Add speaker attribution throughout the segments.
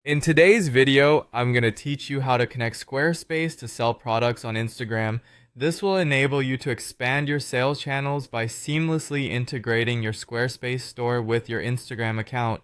Speaker 1: In today's video, I'm going to teach you how to connect Squarespace to sell products on Instagram. This will enable you to expand your sales channels by seamlessly integrating your Squarespace store with your Instagram account.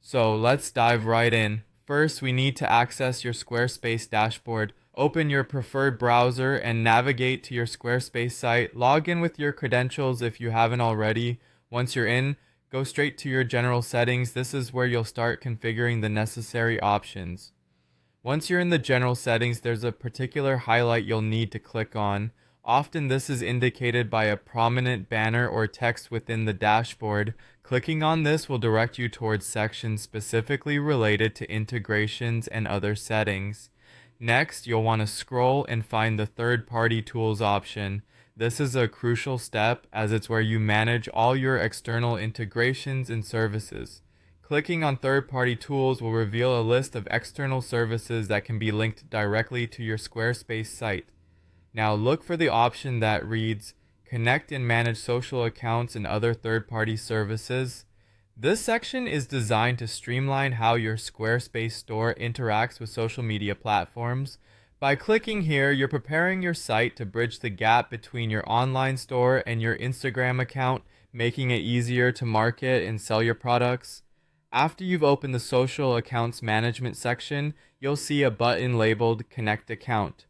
Speaker 1: So let's dive right in. First, we need to access your Squarespace dashboard. Open your preferred browser and navigate to your Squarespace site. Log in with your credentials if you haven't already. Once you're in, go straight to your general settings. This is where you'll start configuring the necessary options. Once you're in the general settings, there's a particular highlight you'll need to click on. Often this is indicated by a prominent banner or text within the dashboard. Clicking on this will direct you towards sections specifically related to integrations and other settings. Next, you'll want to scroll and find the third-party tools option. This is a crucial step as it's where you manage all your external integrations and services. Clicking on third-party tools will reveal a list of external services that can be linked directly to your Squarespace site. Now look for the option that reads Connect and manage social accounts and other third-party services. This section is designed to streamline how your Squarespace store interacts with social media platforms. By clicking here, you're preparing your site to bridge the gap between your online store and your Instagram account, making it easier to market and sell your products. After you've opened the social accounts management section, you'll see a button labeled Connect Account.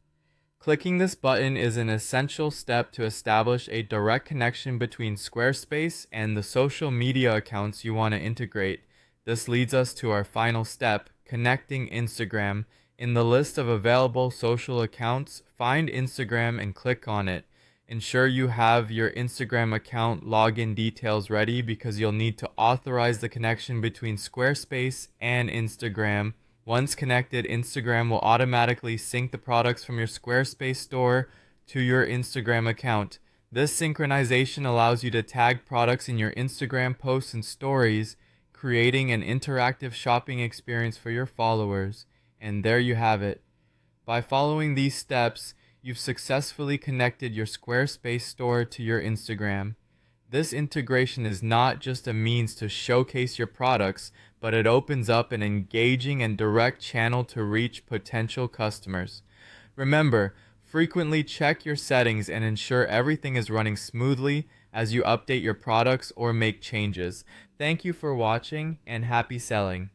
Speaker 1: Clicking this button is an essential step to establish a direct connection between Squarespace and the social media accounts you want to integrate. This leads us to our final step, connecting Instagram. In the list of available social accounts, find Instagram and click on it. Ensure you have your Instagram account login details ready because you'll need to authorize the connection between Squarespace and Instagram. Once connected, Instagram will automatically sync the products from your Squarespace store to your Instagram account. This synchronization allows you to tag products in your Instagram posts and stories, creating an interactive shopping experience for your followers. And there you have it. By following these steps, you've successfully connected your Squarespace store to your Instagram. This integration is not just a means to showcase your products, but it opens up an engaging and direct channel to reach potential customers. Remember, frequently check your settings and ensure everything is running smoothly as you update your products or make changes. Thank you for watching and happy selling.